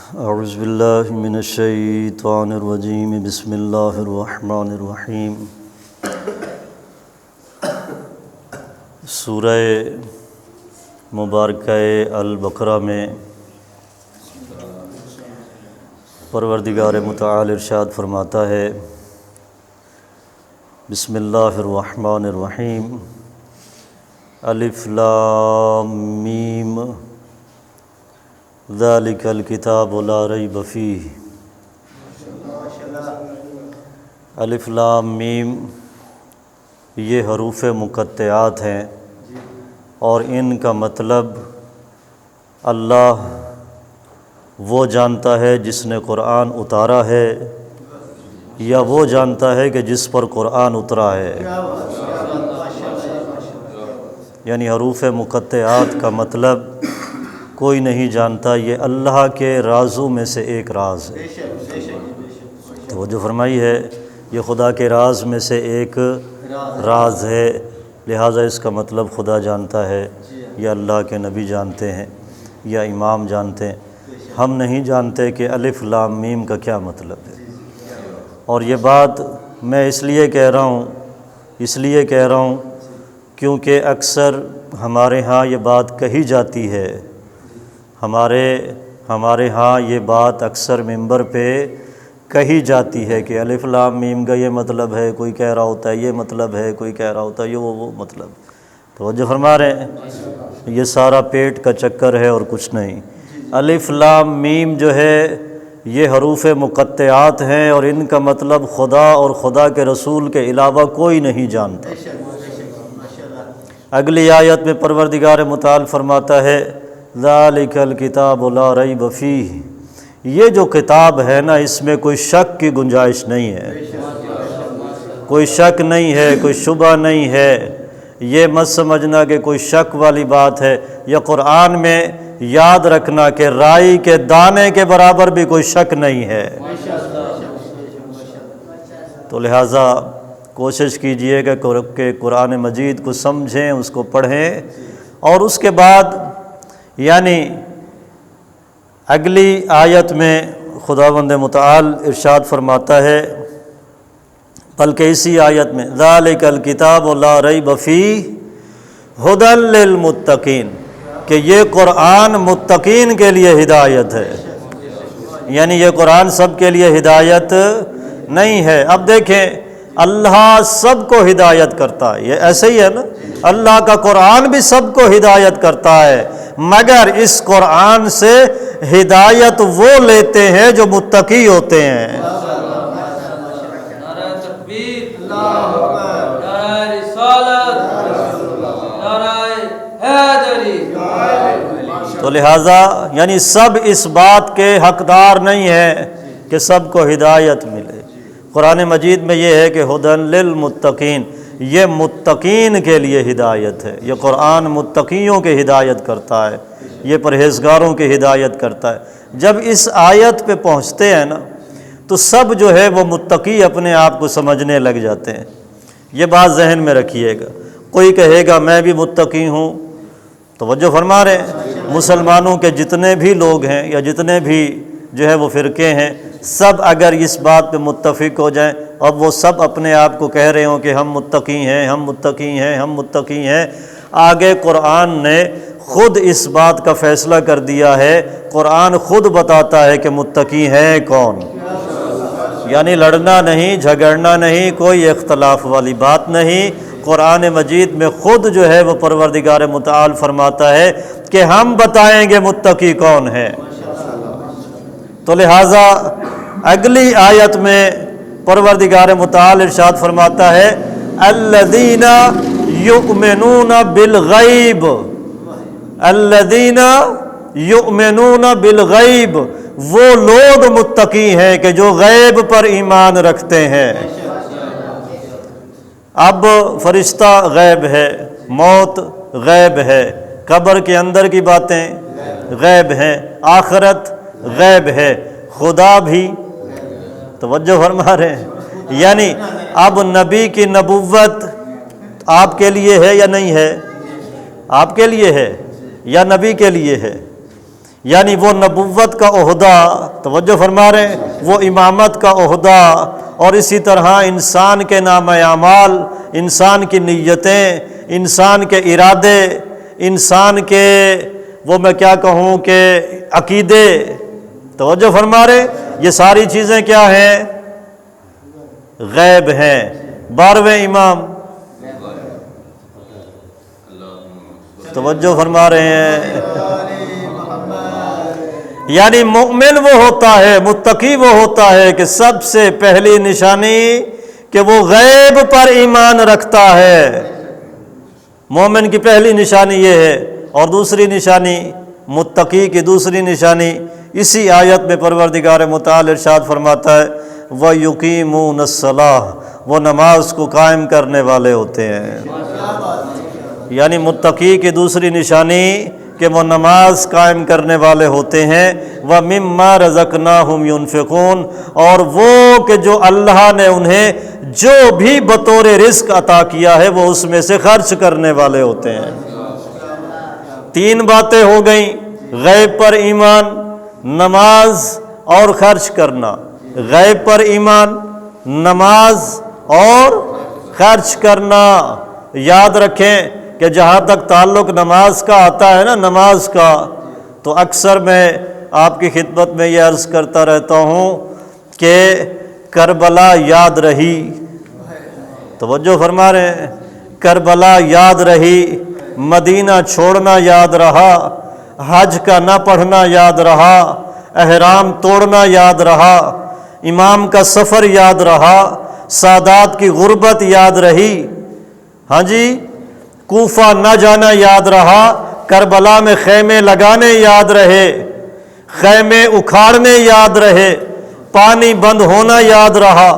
اعوذ باللہ من الشیطان الرجیم بسم اللہ الرحمن الرحیم۔ سورہ مبارکہ البقرہ میں پروردگار متعال ارشاد فرماتا ہے، بسم اللہ الرحمن الرحیم، الف لام میم ذالک الکتاب لا ریب فیہ۔ الف لام میم یہ حروف مقطعات ہیں اور ان کا مطلب اللہ وہ جانتا ہے جس نے قرآن اتارا ہے یا وہ جانتا ہے کہ جس پر قرآن اترا ہے۔ یعنی حروف مقطعات کا مطلب کوئی نہیں جانتا، یہ اللہ کے رازوں میں سے ایک راز ہے۔ تو وہ جو فرمائی ہے یہ خدا کے راز میں سے ایک راز ہے، لہٰذا اس کا مطلب خدا جانتا ہے یا اللہ کے نبی جانتے ہیں یا امام جانتے ہیں۔ ہم نہیں جانتے کہ الف لام میم کا کیا مطلب ہے، اور یہ بات میں اس لیے کہہ رہا ہوں کیونکہ اکثر ہمارے ہاں یہ بات کہی جاتی ہے، ہمارے ہاں یہ بات اکثر ممبر پہ کہی جاتی ہے کہ الف لام میم کا یہ مطلب ہے، کوئی کہہ رہا ہوتا ہے یہ مطلب ہے، کوئی کہہ رہا ہوتا ہے یہ وہ مطلب۔ تو وہ جو فرما رہے ہیں یہ سارا پیٹ کا چکر ہے اور کچھ نہیں۔ الف لام میم جو ہے یہ حروف مقطعات ہیں اور ان کا مطلب خدا اور خدا کے رسول کے علاوہ کوئی نہیں جانتا۔ اگلی آیت میں پروردگار متعال فرماتا ہے، ذالک الکتاب لا ریب فیہ، یہ جو کتاب ہے نا اس میں کوئی شک کی گنجائش نہیں ہے، کوئی شک نہیں ہے، کوئی شبہ نہیں ہے۔ یہ مت سمجھنا کہ کوئی شک والی بات ہے، یا قرآن میں یاد رکھنا کہ رائی کے دانے کے برابر بھی کوئی شک نہیں ہے۔ تو لہٰذا کوشش کیجئے کہ قرآن مجید کو سمجھیں، اس کو پڑھیں، اور اس کے بعد یعنی اگلی آیت میں خداوند متعال ارشاد فرماتا ہے، بلکہ اسی آیت میں ذالک الکتاب لا ریب فیہ ھدی للمتقین، کہ یہ قرآن متقین کے لیے ہدایت ہے۔ یعنی یہ قرآن سب کے لیے ہدایت نہیں ہے۔ اب دیکھیں اللہ سب کو ہدایت کرتا ہے، یہ ایسے ہی ہے نا، اللہ کا قرآن بھی سب کو ہدایت کرتا ہے، مگر اس قرآن سے ہدایت وہ لیتے ہیں جو متقی ہوتے ہیں۔ نعرہ تکبیر، نعرہ رسالت، نعرہ حیدری۔ تو لہٰذا یعنی سب اس بات کے حقدار نہیں ہیں کہ سب کو ہدایت ملے۔ قرآن مجید میں یہ ہے کہ ھدی للمتقین، یہ متقین کے لیے ہدایت ہے۔ یہ قرآن متقیوں کے ہدایت کرتا ہے، یہ پرہیزگاروں کی ہدایت کرتا ہے۔ جب اس آیت پہ پہنچتے ہیں نا تو سب جو ہے وہ متقی اپنے آپ کو سمجھنے لگ جاتے ہیں۔ یہ بات ذہن میں رکھیے گا۔ کوئی کہے گا میں بھی متقی ہوں، توجہ فرما رہے ہیں، مسلمانوں کے جتنے بھی لوگ ہیں یا جتنے بھی جو ہے وہ فرقے ہیں، سب اگر اس بات پہ متفق ہو جائیں، اب وہ سب اپنے آپ کو کہہ رہے ہوں کہ ہم متقی ہیں، ہم متقی ہیں، ہم متقی ہیں، آگے قرآن نے خود اس بات کا فیصلہ کر دیا ہے۔ قرآن خود بتاتا ہے کہ متقی ہیں کون۔ یعنی لڑنا نہیں، جھگڑنا نہیں، کوئی اختلاف والی بات نہیں۔ قرآن مجید میں خود جو ہے وہ پروردگار متعال فرماتا ہے کہ ہم بتائیں گے متقی کون ہے۔ تو لہٰذا اگلی آیت میں پروردگار متعال ارشاد فرماتا ہے، الذین یؤمنون بالغیب، الذین یؤمنون بالغیب، وہ لوگ متقی ہیں کہ جو غیب پر ایمان رکھتے ہیں۔ اب فرشتہ غیب ہے، موت غیب ہے، قبر کے اندر کی باتیں غیب ہیں، آخرت غیب ہے، خدا بھی توجہ فرما رہے ہیں۔ یعنی اب نبی کی نبوت آپ کے لیے ہے یا نہیں ہے؟ آپ کے لیے ہے یا نبی کے لیے ہے؟ یعنی وہ نبوت کا عہدہ، توجہ فرما رہے ہیں، وہ امامت کا عہدہ، اور اسی طرح انسان کے نام اعمال، انسان کی نیتیں، انسان کے ارادے، انسان کے وہ میں کیا کہوں کہ عقیدے، توجہ فرما رہے ہیں، یہ ساری چیزیں کیا ہیں؟ غیب ہیں۔ 12ویں امام، توجہ فرما رہے ہیں، یعنی مومن وہ ہوتا ہے، متقی وہ ہوتا ہے کہ سب سے پہلی نشانی کہ وہ غیب پر ایمان رکھتا ہے۔ مومن کی پہلی نشانی یہ ہے، اور دوسری نشانی، متقی کی دوسری نشانی اسی آیت میں پروردگار متعال ارشاد فرماتا ہے وَيُقِيمُونَ الصَّلَاةَ، وہ نماز کو قائم کرنے والے ہوتے ہیں۔ یعنی متقی کی دوسری نشانی کہ وہ نماز قائم کرنے والے ہوتے ہیں۔ وَمِمَّا رَزَقْنَاهُمْ يُنْفِقُونَ، اور وہ کہ جو اللہ نے انہیں جو بھی بطور رزق عطا کیا ہے وہ اس میں سے خرچ کرنے والے ہوتے ہیں۔ 3 باتیں ہو گئیں، غیب پر ایمان، نماز اور خرچ کرنا۔ غیب پر ایمان، نماز اور خرچ کرنا۔ یاد رکھیں کہ جہاں تک تعلق نماز کا آتا ہے نا، نماز کا، تو اکثر میں آپ کی خدمت میں یہ عرض کرتا رہتا ہوں کہ کربلا یاد رہی، توجہ فرما رہے ہیں، کربلا یاد رہی، مدینہ چھوڑنا یاد رہا، حج کا نہ پڑھنا یاد رہا، احرام توڑنا یاد رہا، امام کا سفر یاد رہا، سادات کی غربت یاد رہی، ہاں جی، کوفہ نہ جانا یاد رہا، کربلا میں خیمے لگانے یاد رہے، خیمے اکھاڑنے یاد رہے، پانی بند ہونا یاد رہا،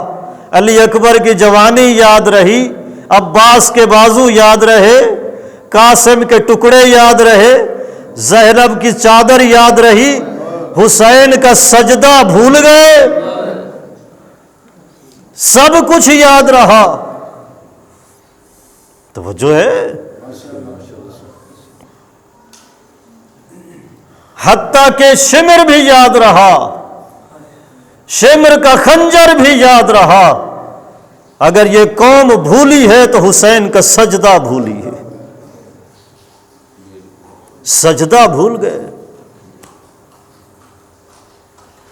علی اکبر کی جوانی یاد رہی، عباس کے بازو یاد رہے، قاسم کے ٹکڑے یاد رہے، زینب کی چادر یاد رہی، حسین کا سجدہ بھول گئے، سب کچھ یاد رہا۔ توجہ ہے، حتیٰ کہ شمر بھی یاد رہا، شمر کا خنجر بھی یاد رہا۔ اگر یہ قوم بھولی ہے تو حسین کا سجدہ بھولی ہے، سجدہ بھول گئے۔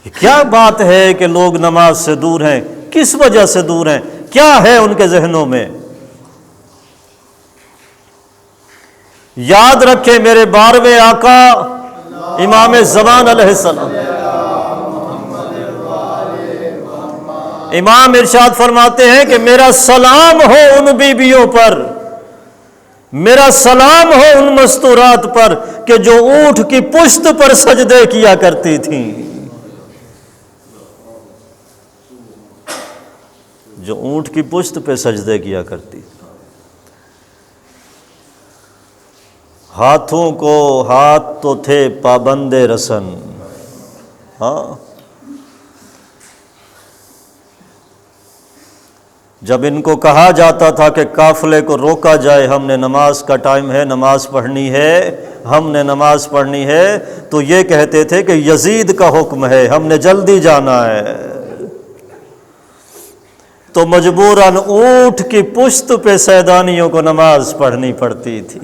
یہ کیا بات ہے کہ لوگ نماز سے دور ہیں؟ کس وجہ سے دور ہیں؟ کیا ہے ان کے ذہنوں میں؟ یاد رکھیں میرے 12ویں آقا امام زمان علیہ السلام، امام ارشاد فرماتے ہیں کہ میرا سلام ہو ان بیویوں پر، میرا سلام ہو ان مستورات پر کہ جو اونٹ کی پشت پر سجدے کیا کرتی تھیں، جو اونٹ کی پشت پہ سجدے کیا کرتی تھی۔ ہاتھوں کو ہاتھ تو تھے پابند رسن، ہاں، جب ان کو کہا جاتا تھا کہ قافلے کو روکا جائے، ہم نے نماز کا ٹائم ہے، نماز پڑھنی ہے، ہم نے نماز پڑھنی ہے، تو یہ کہتے تھے کہ یزید کا حکم ہے، ہم نے جلدی جانا ہے، تو مجبوراً اونٹ کی پشت پہ سیدانیوں کو نماز پڑھنی پڑتی تھی،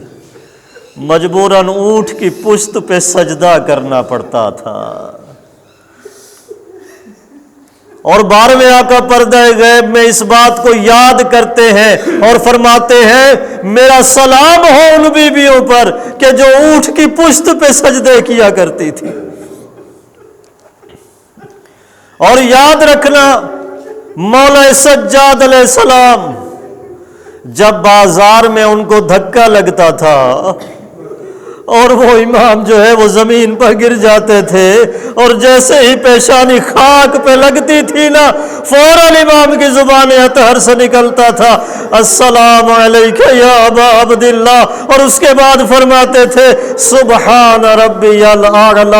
مجبوراً اونٹ کی پشت پہ سجدہ کرنا پڑتا تھا۔ اور 12ویں آقا پردہ غیب میں اس بات کو یاد کرتے ہیں اور فرماتے ہیں میرا سلام ہو ان بیویوں پر کہ جو اونٹ کی پشت پہ سجدے کیا کرتی تھی۔ اور یاد رکھنا مولا سجاد علیہ السلام جب بازار میں ان کو دھکا لگتا تھا اور وہ امام جو ہے وہ زمین پر گر جاتے تھے، اور جیسے ہی پیشانی خاک پہ لگتی تھی نا، فوراً امام کی زبان اطہر سے نکلتا تھا السلام علیک یا ابا عبداللہ، اور اس کے بعد فرماتے تھے سبحان ربی الاعلی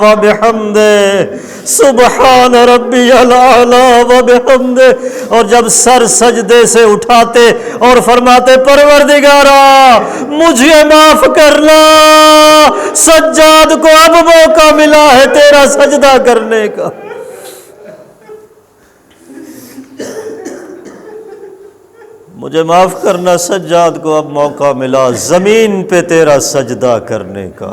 وبحمدہ، سبحان ربی الاعلی وبحمدہ، اور جب سر سجدے سے اٹھاتے اور فرماتے پروردگارا مجھے معاف کرنا، سجاد کو اب موقع ملا ہے تیرا سجدہ کرنے کا۔ مجھے معاف کرنا، سجاد کو اب موقع ملا زمین پہ تیرا سجدہ کرنے کا۔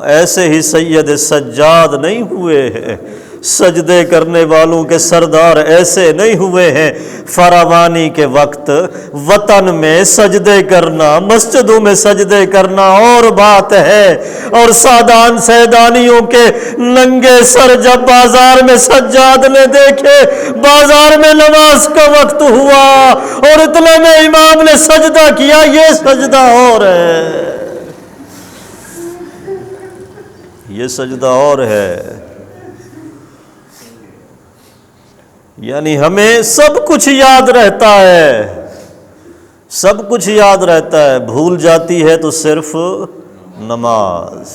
ایسے ہی سید سجاد نہیں ہوئے ہیں، سجدے کرنے والوں کے سردار ایسے نہیں ہوئے ہیں۔ فراوانی کے وقت وطن میں سجدے کرنا، مسجدوں میں سجدے کرنا اور بات ہے، اور سادان سیدانیوں کے ننگے سر جب بازار میں سجاد نے دیکھے، بازار میں نماز کا وقت ہوا اور اتنے میں امام نے سجدہ کیا، یہ سجدہ اور ہے، یہ سجدہ اور ہے۔ یعنی ہمیں سب کچھ یاد رہتا ہے، سب کچھ یاد رہتا ہے، بھول جاتی ہے تو صرف نماز۔